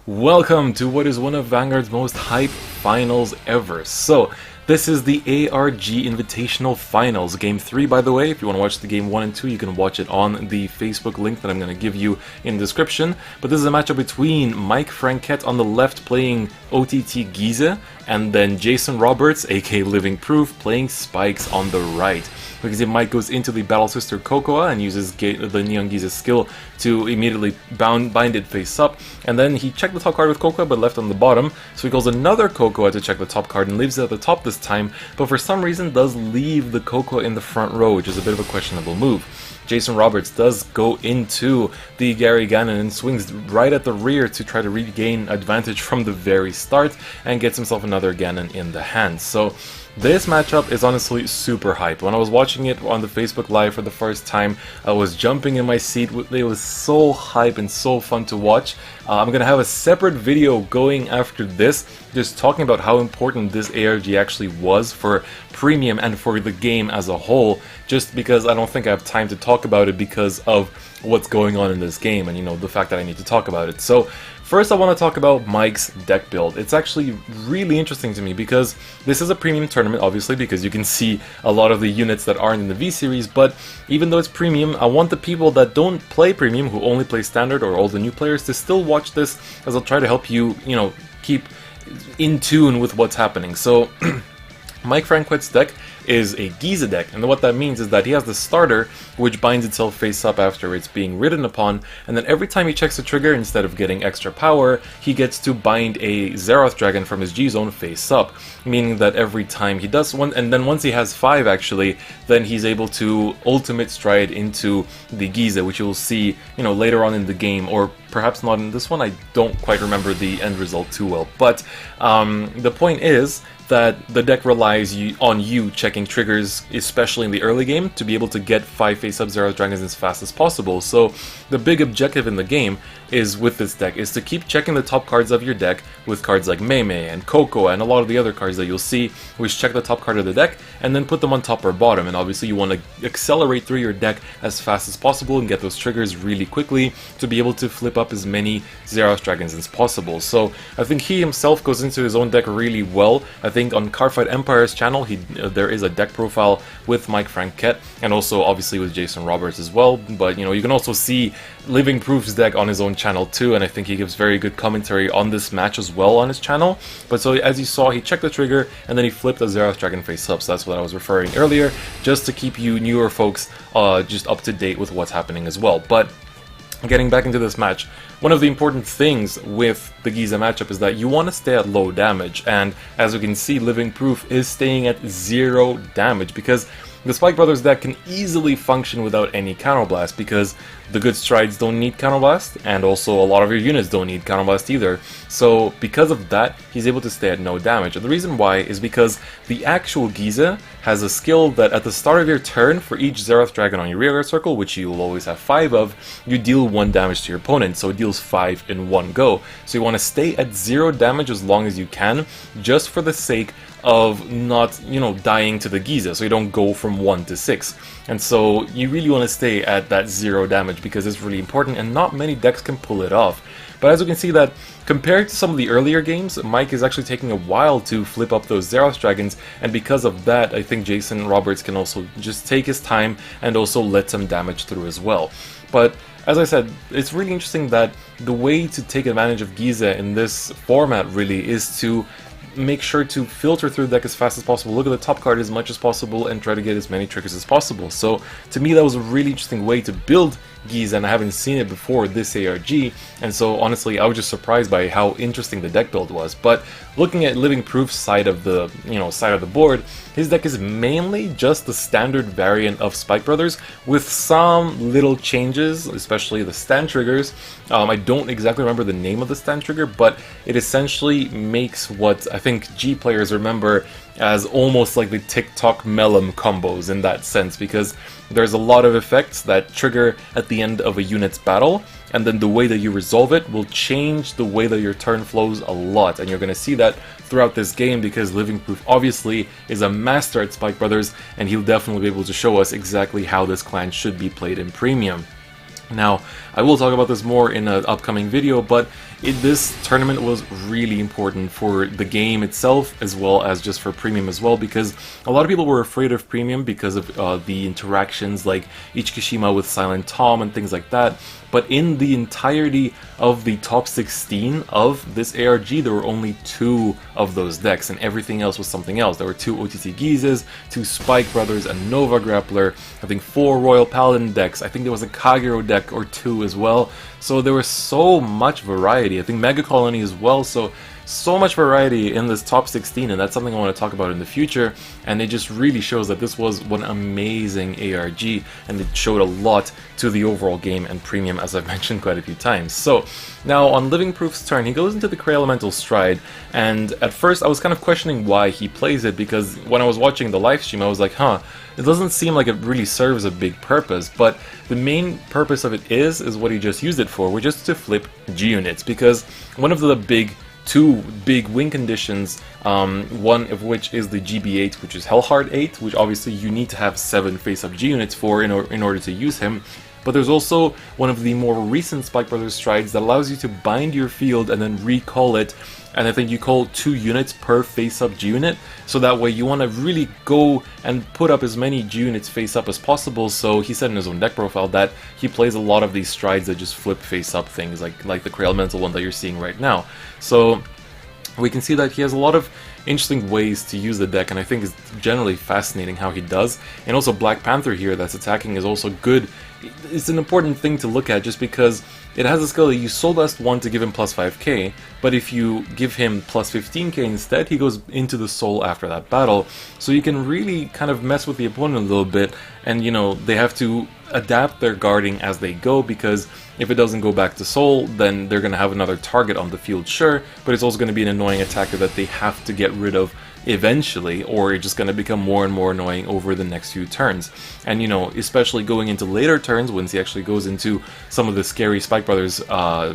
Welcome to what is one of Vanguard's most hype finals ever. So, this is the ARG Invitational Finals. Game 3, by the way. If you want to watch the game 1 and 2, you can watch it on the Facebook link that I'm going to give you in the description. But this is a matchup between Mike Franquet on the left playing OTT Gyze, and then Jason Roberts, aka LivingProof, playing Spikes on the right. Because if Mike goes into the Battle Sister Cocoa and uses the Neon Gyze skill to immediately bind it face up, and then he checked the top card with Cocoa but left on the bottom, so he goes another Cocoa to check the top card and leaves it at the top this time, but for some reason does leave the Cocoa in the front row, which is a bit of a questionable move. Jason Roberts does go into the Gary Gannon and swings right at the rear to try to regain advantage from the very start and gets himself another Gannon in the hand. So this matchup is honestly super hype. When I was watching it on the Facebook Live for the first time, I was jumping in my seat. It was so hype and so fun to watch. I'm going to have a separate video going after this, just talking about how important this ARG actually was for Premium and for the game as a whole, just because I don't think I have time to talk about it because of what's going on in this game and, you know, the fact that I need to talk about it. So first I want to talk about Mike's deck build. It's actually really interesting to me because this is a premium tournament, obviously, because you can see a lot of the units that aren't in the V series, but even though it's premium, I want the people that don't play premium, who only play standard, or all the new players, to still watch this, as I'll try to help you, you know, keep in tune with what's happening. So Mike Franquet's deck is a Gyze deck, and what that means is that he has the starter, which binds itself face up after it's being ridden upon, and then every time he checks the trigger, instead of getting extra power, he gets to bind a Zeroth Dragon from his G-Zone face up, meaning that every time he does one, and then once he has 5 actually, then he's able to ultimate stride into the Gyze, which you'll see, you know, later on in the game, or perhaps not in this one. I don't quite remember the end result too well, but the point is that the deck relies on you checking triggers, especially in the early game, to be able to get 5 face-up Zeroth Dragons as fast as possible. So the big objective in the game is, with this deck, is to keep checking the top cards of your deck with cards like Mei Mei and Coco and a lot of the other cards that you'll see, which check the top card of the deck and then put them on top or bottom. And obviously you want to accelerate through your deck as fast as possible and get those triggers really quickly to be able to flip up as many Zeroth Dragons as possible. So I think he himself goes into his own deck really well. I think on Cardfight Empire's channel, there is a deck profile with Mike Franquet, and also obviously with Jason Roberts as well, but you know, you can also see LivingProof's deck on his own channel too, and I think he gives very good commentary on this match as well on his channel. But so as you saw, he checked the trigger and then he flipped a Zeroth Dragon face up, so that's what I was referring earlier, just to keep you newer folks just up to date with what's happening as well. But getting back into this match, one of the important things with the Gyze matchup is that you want to stay at low damage, and as we can see, LivingProof is staying at 0 damage because the Spike Brothers deck can easily function without any Counterblast, because the good strides don't need Counterblast, and also a lot of your units don't need Counterblast either. So because of that, he's able to stay at no damage. And the reason why is because the actual Gyze has a skill that at the start of your turn, for each Zeroth Dragon on your rearguard circle, which you will always have 5 of, you deal 1 damage to your opponent, so it deals 5 in one go. So you want to stay at 0 damage as long as you can, just for the sake of not, you know, dying to the Gyze, so you don't go from 1 to 6. And so you really want to stay at that 0 damage because it's really important, and not many decks can pull it off. But as you can see, that compared to some of the earlier games, Mike is actually taking a while to flip up those Zeroth Dragons, and because of that, I think Jason Roberts can also just take his time and also let some damage through as well. But as I said, it's really interesting that the way to take advantage of Gyze in this format really is to make sure to filter through the deck as fast as possible, look at the top card as much as possible, and try to get as many triggers as possible. So to me, that was a really interesting way to build Gyze, and I haven't seen it before this ARG, and so honestly I was just surprised by how interesting the deck build was. But looking at LivingProof's side of the board, his deck is mainly just the standard variant of Spike Brothers with some little changes, especially the stand triggers. I don't exactly remember the name of the stand trigger, but it essentially makes what I think G players remember as almost like the TikTok Melum combos in that sense, because there's a lot of effects that trigger at the end of a unit's battle, and then the way that you resolve it will change the way that your turn flows a lot, and you're going to see that throughout this game because LivingProof obviously is a master at Spike Brothers, and he'll definitely be able to show us exactly how this clan should be played in Premium. Now, I will talk about this more in an upcoming video, but this tournament was really important for the game itself, as well as just for Premium as well, because a lot of people were afraid of Premium because of the interactions like Ichikishima with Silent Tom and things like that. But in the entirety of the top 16 of this ARG, there were only 2 of those decks, and everything else was something else. There were 2 OTT Gyzes, 2 Spike Brothers, a Nova Grappler, I think 4 Royal Paladin decks, I think there was a Kagero deck or 2 as well. So there was so much variety. I think Mega Colony as well, so much variety in this top 16, and that's something I want to talk about in the future. And it just really shows that this was one amazing ARG, and it showed a lot to the overall game and Premium, as I've mentioned quite a few times. So now on LivingProof's turn, he goes into the Cray Elemental Stride, and at first I was kind of questioning why he plays it, because when I was watching the live stream I was like, it doesn't seem like it really serves a big purpose. But the main purpose of it is what he just used it for, which is to flip G-Units, because one of the 2 big win conditions, one of which is the GB8, which is Hellheart 8, which obviously you need to have 7 face-up G-Units for in order to use him. But there's also one of the more recent Spike Brothers strides that allows you to bind your field and then recall it, and I think you call 2 units per face-up G-Unit, so that way you want to really go and put up as many G-Units face-up as possible. So he said in his own deck profile that he plays a lot of these strides that just flip face-up things, like the Cray Elemental one that you're seeing right now. So we can see that he has a lot of interesting ways to use the deck, and I think it's generally fascinating how he does. And also Black Panther here that's attacking is also good. It's an important thing to look at, just because it has a skill that you Soul Dust 1 to give him plus 5k, but if you give him plus 15k instead, he goes into the Soul after that battle. So you can really kind of mess with the opponent a little bit, and they have to adapt their guarding as they go, because if it doesn't go back to Soul, then they're going to have another target on the field, sure, but it's also going to be an annoying attacker that they have to get rid of eventually, or it's just going to become more and more annoying over the next few turns. And especially going into later turns, once he actually goes into some of the scary Spike Brothers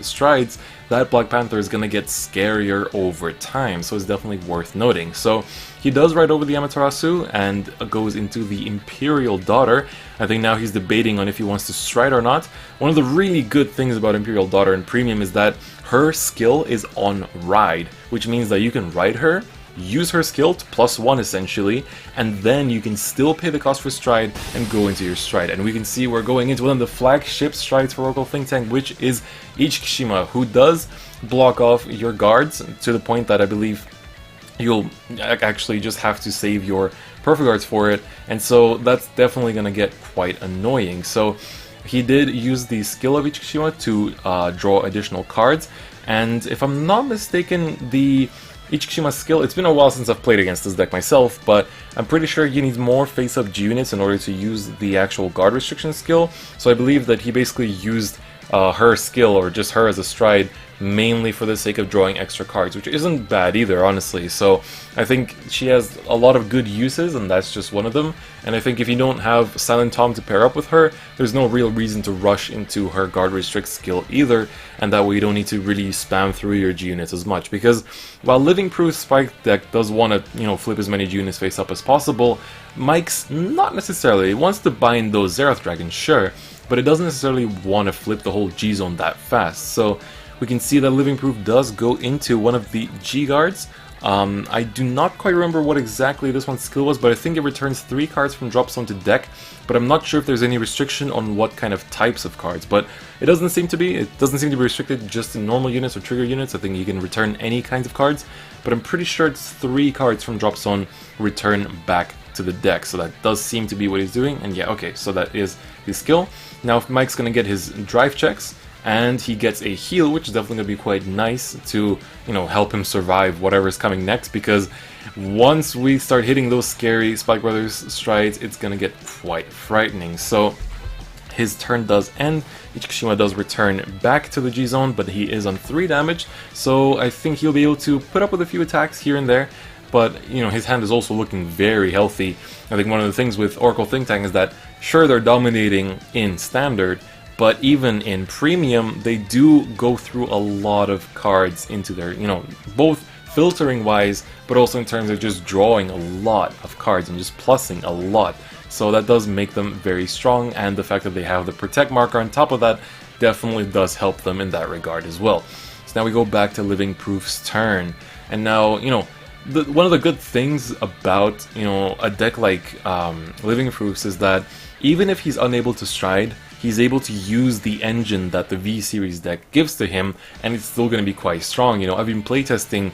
strides, that Black Panther is going to get scarier over time, so it's definitely worth noting. So he does ride over the Amaterasu and goes into the Imperial Daughter. I think now he's debating on if he wants to stride or not. One of the really good things about Imperial Daughter in Premium is that her skill is on ride, which means that you can ride her, use her skill to +1 essentially, and then you can still pay the cost for stride and go into your stride. And we can see we're going into one of the flagship strides for Oracle Think Tank, which is Ichikishima, who does block off your guards to the point that I believe you'll actually just have to save your Perfect Guards for it, and so that's definitely going to get quite annoying. So he did use the skill of Ichikishima to draw additional cards, and if I'm not mistaken, the Ichikishima's skill, it's been a while since I've played against this deck myself, but I'm pretty sure you need more face-up G-Units in order to use the actual guard restriction skill, so I believe that he basically used her skill, or just her as a stride, mainly for the sake of drawing extra cards, which isn't bad either, honestly. So I think she has a lot of good uses, and that's just one of them. And I think if you don't have Silent Tom to pair up with her, there's no real reason to rush into her guard restrict skill either, and that way you don't need to really spam through your G-Units as much, because while LivingProof Spike deck does want to, flip as many G-Units face up as possible, Mike's not necessarily. He wants to bind those Zerath Dragons, sure, but it doesn't necessarily want to flip the whole G-Zone that fast. So we can see that LivingProof does go into one of the G-Guards. I do not quite remember what exactly this one's skill was, but I think it returns 3 cards from drop zone to deck, but I'm not sure if there's any restriction on what kind of types of cards, but it doesn't seem to be. It doesn't seem to be restricted just to normal units or trigger units. I think you can return any kinds of cards, but I'm pretty sure it's 3 cards from drop zone return back to the deck, so that does seem to be what he's doing. And yeah, okay, so that is his skill. Now if Mike's gonna get his drive checks, and he gets a heal, which is definitely going to be quite nice to, help him survive whatever's coming next, because once we start hitting those scary Spike Brothers strides, it's going to get quite frightening. So his turn does end. Ichikishima does return back to the G-Zone, but he is on 3 damage, so I think he'll be able to put up with a few attacks here and there, but, his hand is also looking very healthy. I think one of the things with Oracle Think Tank is that, sure, they're dominating in Standard, but even in Premium, they do go through a lot of cards into their, both filtering wise, but also in terms of just drawing a lot of cards and just plussing a lot. So that does make them very strong, and the fact that they have the Protect marker on top of that definitely does help them in that regard as well. So now we go back to LivingProof's turn, and now, you know, one of the good things about, you know, a deck like LivingProof's is that even if he's unable to stride, he's able to use the engine that the V-Series deck gives to him, and it's still going to be quite strong. You know, I've been playtesting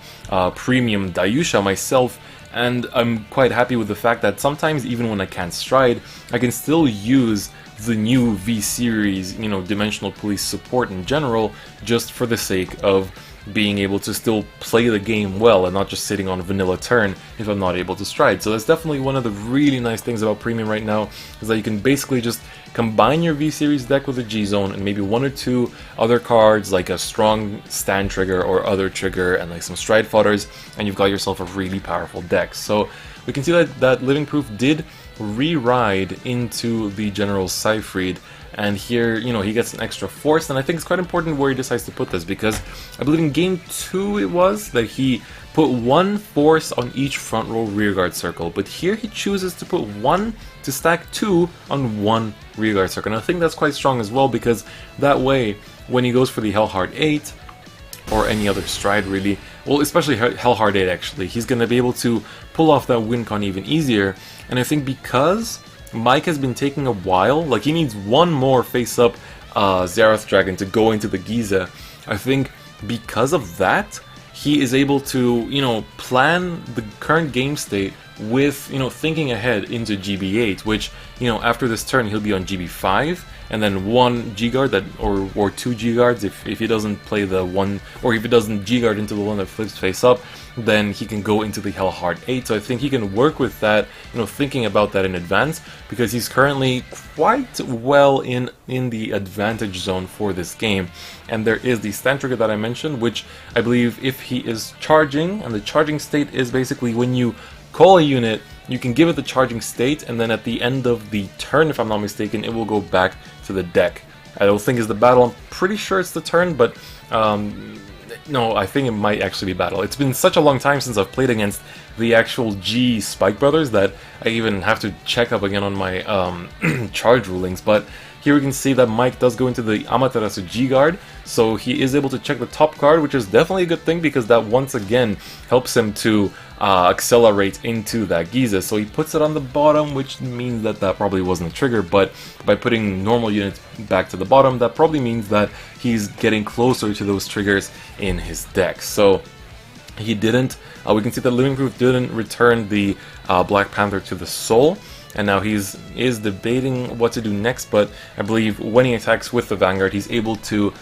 Premium Dayusha myself, and I'm quite happy with the fact that sometimes even when I can't stride, I can still use the new V-Series, you know, Dimensional Police support in general, just for the sake of being able to still play the game well and not just sitting on a vanilla turn if I'm not able to stride. So that's definitely one of the really nice things about Premium right now, is that you can basically just combine your V-Series deck with a G-Zone and maybe one or two other cards like a strong stand trigger or other trigger and like some stride fodders, and you've got yourself a really powerful deck. So we can see that LivingProof did re-ride into the General Seyfried, and here, you know, he gets an extra force, and I think it's quite important where he decides to put this, because I believe in game 2 it was that he put one force on each front row rearguard circle, but here he chooses to put one to stack 2 on one rearguard circle, and I think that's quite strong as well, because that way, when he goes for the Hellhard 8, or any other stride really, well, especially Hellhard 8 actually, he's going to be able to pull off that win con even easier. And I think because Mike has been taking a while, like he needs one more face-up Xerath Dragon to go into the Gyze, I think because of that, he is able to, you know, plan the current game state with, you know, thinking ahead into GB8, which, you know, after this turn he'll be on GB5, and then one G-Guard that, or two G-Guards if he doesn't play the one, or if he doesn't G-Guard into the one that flips face up, then he can go into the Hellhard 8. So I think he can work with that, you know, thinking about that in advance, because he's currently quite well in the advantage zone for this game. And there is the stand trigger that I mentioned, which I believe if he is charging, and the charging state is basically when you call a unit, you can give it the charging state, and then at the end of the turn, if I'm not mistaken, it will go back to the deck. I don't think it's the battle, I'm pretty sure it's the turn, but no, I think it might actually be battle. It's been such a long time since I've played against the actual G Spike Brothers that I even have to check up again on my charge rulings, but here we can see that Mike does go into the Amaterasu G-Guard, so he is able to check the top card, which is definitely a good thing, because that once again helps him to accelerate into that Gyze. So he puts it on the bottom, which means that that probably wasn't a trigger, but by putting normal units back to the bottom, that probably means that he's getting closer to those triggers in his deck. So he didn't, we can see that LivingProof didn't return the Black Panther to the Soul, and now is debating what to do next, but I believe when he attacks with the Vanguard, he's able to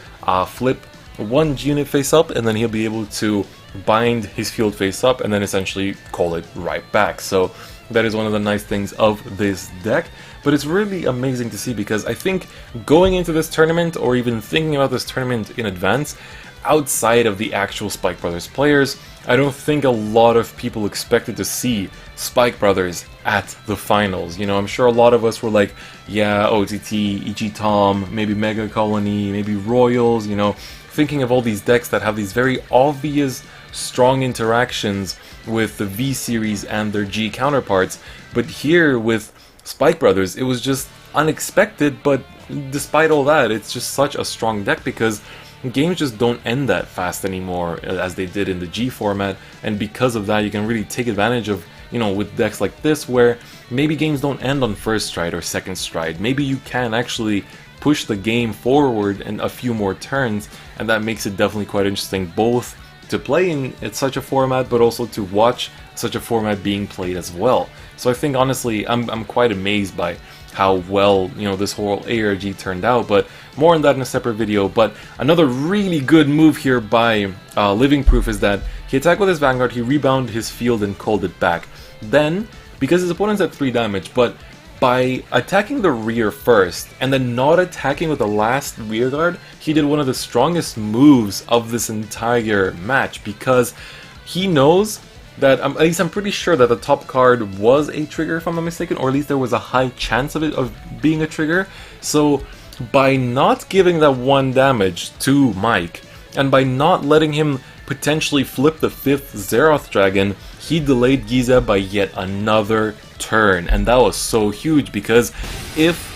flip one unit face up, and then he'll be able to bind his field face up, and then essentially call it right back. So that is one of the nice things of this deck, but it's really amazing to see, because I think going into this tournament, or even thinking about this tournament in advance, outside of the actual Spike Brothers players, I don't think a lot of people expected to see Spike Brothers at the finals. You know, I'm sure a lot of us were like, yeah, OTT, Ichi Tom, maybe Mega Colony, maybe Royals, you know, thinking of all these decks that have these very obvious strong interactions with the V-Series and their G counterparts. But here with Spike Brothers, it was just unexpected, but despite all that, it's just such a strong deck, because games just don't end that fast anymore as they did in the G format, and because of that you can really take advantage of, you know, with decks like this where maybe games don't end on first stride or second stride. Maybe you can actually push the game forward in a few more turns, and that makes it definitely quite interesting, both to play in such a format, but also to watch such a format being played as well. So I think honestly, I'm quite amazed by how well, you know, this whole ARG turned out, but more on that in a separate video. But another really good move here by LivingProof is that he attacked with his Vanguard, he rebounded his field and called it back. Then, because his opponent's at 3 damage, but by attacking the rear first and then not attacking with the last rearguard, he did one of the strongest moves of this entire match, because he knows that, at least I'm pretty sure that the top card was a trigger if I'm not mistaken, or at least there was a high chance of it being a trigger. So by not giving that 1 damage to Mike, and by not letting him potentially flip the 5th Xerath Dragon, he delayed Gyze by yet another turn, and that was so huge, because if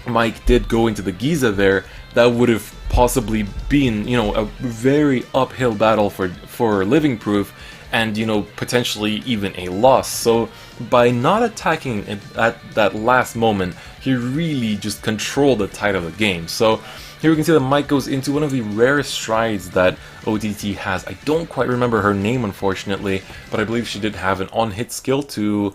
Mike did go into the Gyze there, that would have possibly been, you know, a very uphill battle for LivingProof, and, you know, potentially even a loss. So by not attacking at that last moment, he really just controlled the tide of the game. So here we can see that Mike goes into one of the rarest strides that OTT has. I don't quite remember her name, unfortunately, but I believe she did have an on-hit skill to...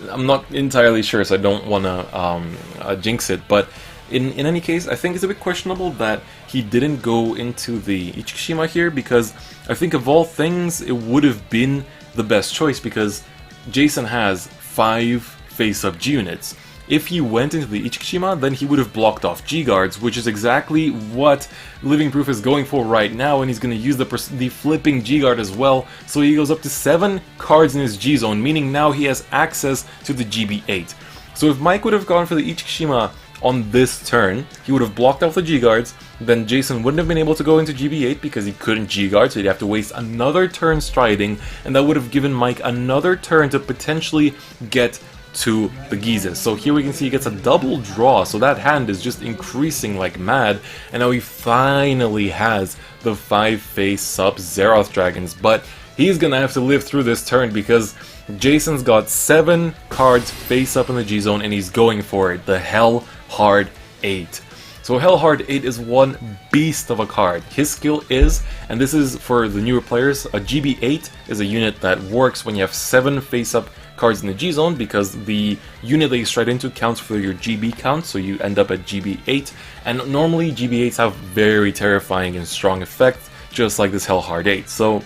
I'm not entirely sure, so I don't want to jinx it, but in any case, I think it's a bit questionable that he didn't go into the Ichikishima here, because I think of all things, it would have been the best choice, because Jason has 5 face-up G units. If he went into the Ichikishima, then he would have blocked off G-guards, which is exactly what LivingProof is going for right now, and he's going to use the flipping G-guard as well, so he goes up to 7 cards in his G-zone, meaning now he has access to the GB8. So if Mike would have gone for the Ichikishima on this turn, he would have blocked off the G-guards, then Jason wouldn't have been able to go into GB8 because he couldn't G-guard, so he'd have to waste another turn striding, and that would have given Mike another turn to potentially get to the Gyzes. So here we can see he gets a double draw, so that hand is just increasing like mad, and now he finally has the 5 face-up Zeroth Dragons, but he's gonna have to live through this turn because Jason's got 7 cards face-up in the G-zone, and he's going for it, the Hell Hard 8. So Hell Hard 8 is one beast of a card. His skill is, and this is for the newer players, a GB8 is a unit that works when you have 7 face-up cards in the G-zone, because the unit that you stride into counts for your GB count, so you end up at GB8, and normally GB8s have very terrifying and strong effects, just like this Hell Hard 8. So,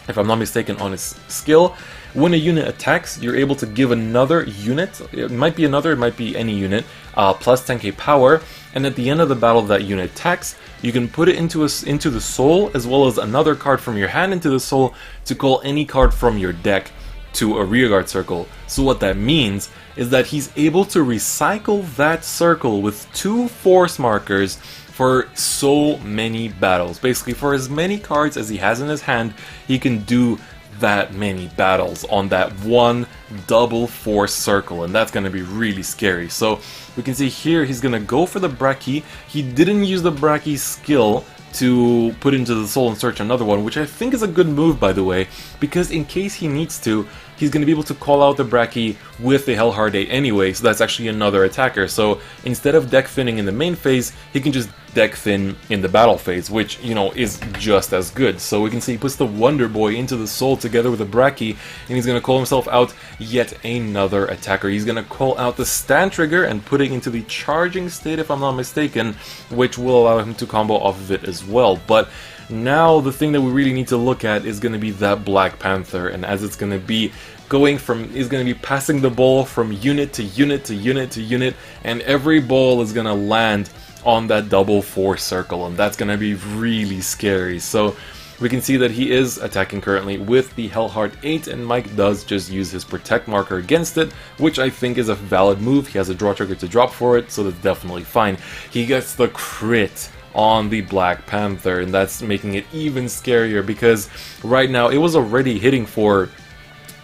if I'm not mistaken on his skill, when a unit attacks, you're able to give another unit, it might be another, it might be any unit, plus 10k power, and at the end of the battle that unit attacks, you can put it into the soul, as well as another card from your hand into the soul, to call any card from your deck to a rearguard circle. So what that means is that he's able to recycle that circle with 2 force markers for so many battles. Basically, for as many cards as he has in his hand, he can do that many battles on that one double force circle, and that's going to be really scary. So we can see here he's going to go for the Braki. He didn't use the Braki skill to put into the soul and search another one, which I think is a good move, by the way, because in case he needs to, he's going to be able to call out the Braki with the Hell Hard 8 anyway, so that's actually another attacker. So instead of deck thinning in the main phase, he can just deck thin in the battle phase, which, you know, is just as good. So we can see he puts the Wonder Boy into the soul together with the Braki, and he's going to call himself out yet another attacker. He's going to call out the Stand Trigger and put it into the charging state, if I'm not mistaken, which will allow him to combo off of it as well. But now the thing that we really need to look at is going to be that Black Panther, and as it's going to be going from, is going to be passing the ball from unit to unit to unit to unit, and every ball is going to land on that double force circle, and that's going to be really scary. So we can see that he is attacking currently with the Hell Hard 8, and Mike does just use his Protect marker against it, which I think is a valid move. He has a draw trigger to drop for it, so that's definitely fine. He gets the crit on the Black Panther, and that's making it even scarier, because right now it was already hitting for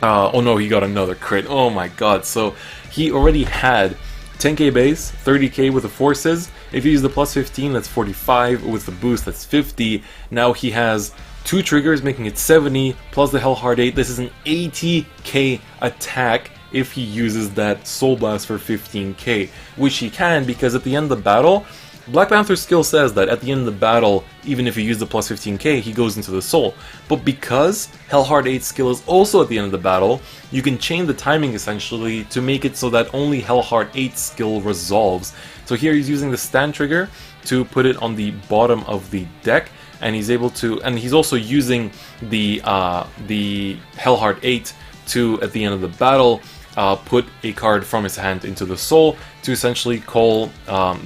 oh no, he got another crit. Oh my god. So he already had 10k base, 30k with the forces. If you use the plus 15, that's 45. With the boost, that's 50. Now he has 2 triggers, making it 70, plus the Hell Hard 8. This is an 80k attack if he uses that Soul Blast for 15k, which he can, because at the end of the battle, Black Panther's skill says that at the end of the battle, even if you use the plus 15k, he goes into the soul. But because Hell Hard 8's skill is also at the end of the battle, you can chain the timing essentially to make it so that only Hell Hard 8's skill resolves. So here he's using the Stand Trigger to put it on the bottom of the deck, and he's able to, and he's also using the Hell Hard 8 to, at the end of the battle, put a card from his hand into the soul to essentially call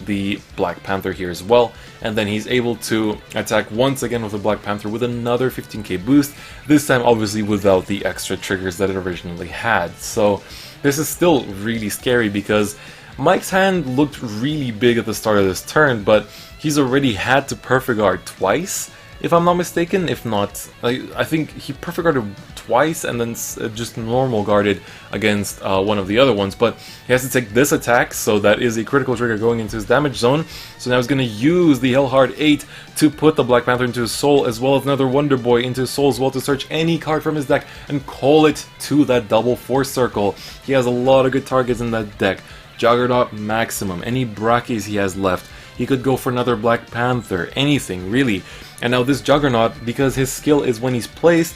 the Black Panther here as well, and then he's able to attack once again with the Black Panther with another 15k boost, this time obviously without the extra triggers that it originally had. So this is still really scary, because Mike's hand looked really big at the start of this turn, but he's already had to Perfect Guard twice, if I'm not mistaken. If not, I think he perfect guarded twice and then just normal guarded against one of the other ones, but he has to take this attack, so that is a critical trigger going into his damage zone. So now he's going to use the Hellheart 8 to put the Black Panther into his soul, as well as another Wonder Boy into his soul as well, to search any card from his deck and call it to that double force circle. He has a lot of good targets in that deck. Juggernaut maximum, any Brackies he has left. He could go for another Black Panther, anything really. And now this Juggernaut, because his skill is when he's placed,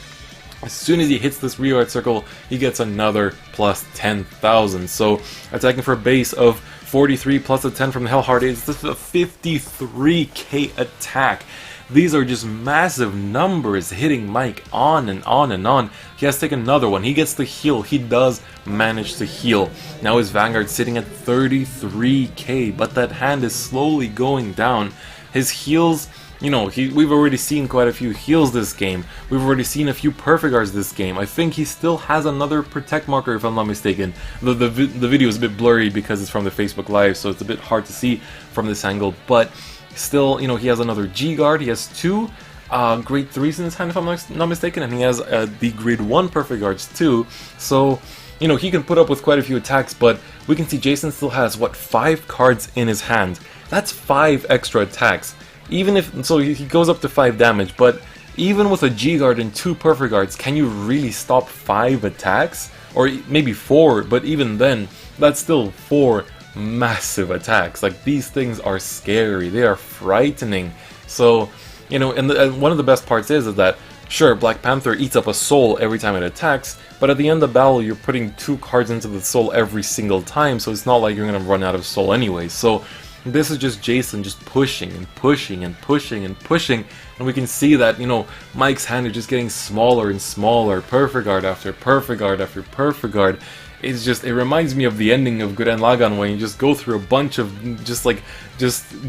as soon as he hits this rearguard circle, he gets another plus 10,000. So attacking for a base of 43 plus a 10 from the Hellheart is just a 53k attack. These are just massive numbers hitting Mike on and on and on. He has to take another one. He gets the heal. He does manage to heal. Now his Vanguard sitting at 33k, but that hand is slowly going down. His heals, you know, we've already seen quite a few heals this game. We've already seen a few perfect guards this game. I think he still has another protect marker, if I'm not mistaken. The video is a bit blurry because it's from the Facebook Live, so it's a bit hard to see from this angle, but still, you know, he has another G guard. He has two grade 3s in his hand, if I'm not mistaken, and he has the grade 1 perfect guards too. So, you know, he can put up with quite a few attacks, but we can see Jason still has, what, 5 cards in his hand. That's 5 extra attacks. Even if, so he goes up to 5 damage, but even with a G guard and 2 perfect guards, can you really stop 5 attacks? Or maybe 4, but even then, that's still 4 massive attacks. Like, these things are scary, they are frightening. So, you know, and one of the best parts is that, sure, Black Panther eats up a soul every time it attacks, but at the end of battle you're putting 2 cards into the soul every single time, so it's not like you're gonna run out of soul anyway. So this is just Jason just pushing and pushing and pushing and pushing, and we can see that, you know, Mike's hand is just getting smaller and smaller, perfect guard after perfect guard after perfect guard. It's just, it reminds me of the ending of Gurren Lagann, when you just go through a bunch of just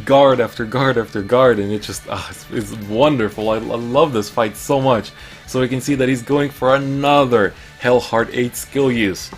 guard after guard after guard, and it just, it's wonderful. I love this fight so much. So we can see that he's going for another Hellheart 8 skill use,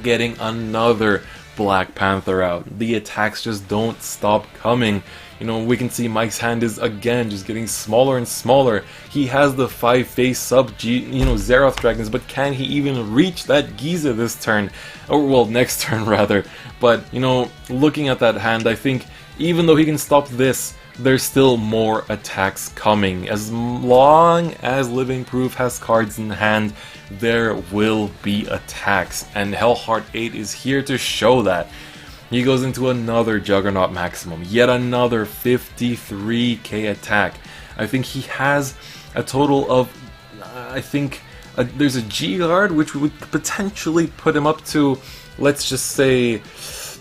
getting another Black Panther out. The attacks just don't stop coming. You know, we can see Mike's hand is again just getting smaller and smaller. He has the 5-face sub Zeroth dragons, but can he even reach that Gyze this turn? Or, well, next turn rather. But, you know, looking at that hand, I think even though he can stop this, there's still more attacks coming. As long as LivingProof has cards in hand, there will be attacks, and Hellheart 8 is here to show that. He goes into another Juggernaut maximum, yet another 53k attack. I think he has a total of, there's a G guard, which would potentially put him up to, let's just say,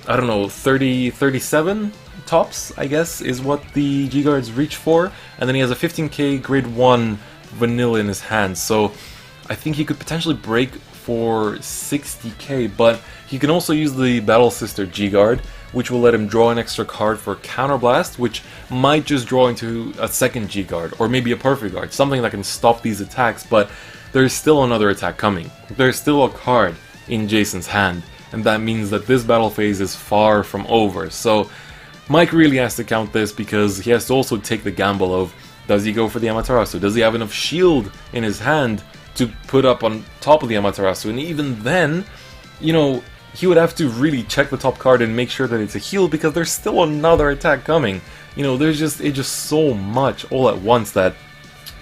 I don't know, 37 tops, I guess, is what the G guards reach for. And then he has a 15k grade 1 vanilla in his hand, so I think he could potentially break for 60k, but he can also use the Battle Sister G-Guard, which will let him draw an extra card for Counterblast, which might just draw into a second G-Guard, or maybe a Perfect Guard, something that can stop these attacks, but there's still another attack coming. There's still a card in Jason's hand, and that means that this battle phase is far from over. So Mike really has to count this, because he has to also take the gamble of, does he go for the Amaterasu? Does he have enough shield in his hand to put up on top of the Amaterasu? And even then, you know, he would have to really check the top card and make sure that it's a heal, because there's still another attack coming. You know, it's just so much all at once that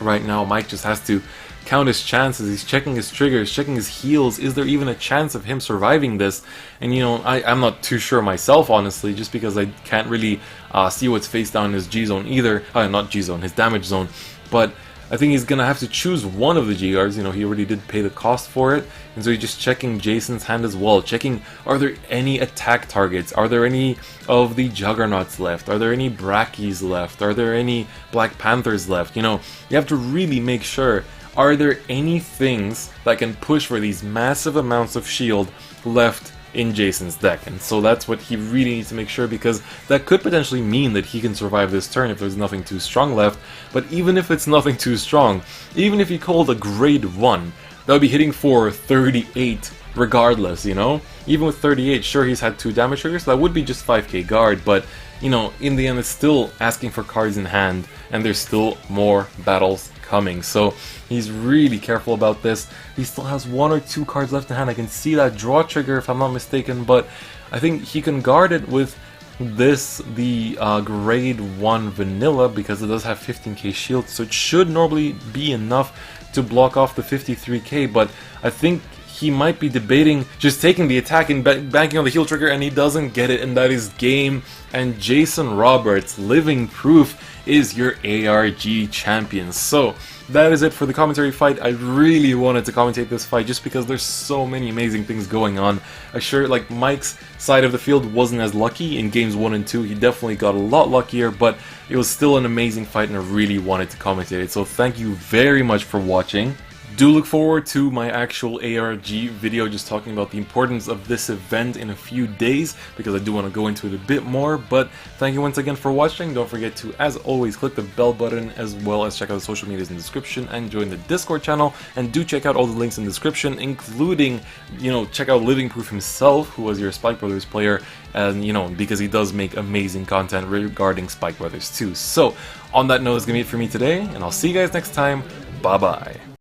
right now Mike just has to count his chances. He's checking his triggers, checking his heals. Is there even a chance of him surviving this? And, you know, I'm not too sure myself, honestly, just because I can't really see what's face down in his G-Zone either. Not G-Zone, his damage zone. But I think he's gonna have to choose one of the G-Guards. You know, he already did pay the cost for it, and so he's just checking Jason's hand as well, checking, are there any attack targets, are there any of the Juggernauts left, are there any Brackies left, are there any Black Panthers left? You know, you have to really make sure, are there any things that can push for these massive amounts of shield left in Jason's deck? And so that's what he really needs to make sure, because that could potentially mean that he can survive this turn if there's nothing too strong left. But even if it's nothing too strong, even if he called a grade 1, that would be hitting for 38 regardless, you know? Even with 38, sure, he's had 2 damage triggers, so that would be just 5k guard, but, you know, in the end, it's still asking for cards in hand, and there's still more battles coming, so he's really careful about this. He still has 1 or 2 cards left in hand. I can see that draw trigger, if I'm not mistaken, but I think he can guard it with this, the grade 1 vanilla, because it does have 15k shield, so it should normally be enough to block off the 53k, but I think he might be debating just taking the attack and banking on the heal trigger, and he doesn't get it, and that is game. And Jason Roberts, Living Proof, is your ARG champion. So that is it for the commentary fight. I really wanted to commentate this fight just because there's so many amazing things going on. I sure, like, Mike's side of the field wasn't as lucky in games 1 and 2. He definitely got a lot luckier, but it was still an amazing fight, and I really wanted to commentate it. So thank you very much for watching. Do look forward to my actual ARG video just talking about the importance of this event in a few days, because I do want to go into it a bit more. But thank you once again for watching. Don't forget to, as always, click the bell button, as well as check out the social medias in the description and join the Discord channel. And do check out all the links in the description, including, you know, check out LivingProof himself, who was your Spike Brothers player, and, you know, because he does make amazing content regarding Spike Brothers too. So on that note, it's gonna be it for me today, and I'll see you guys next time. Bye bye.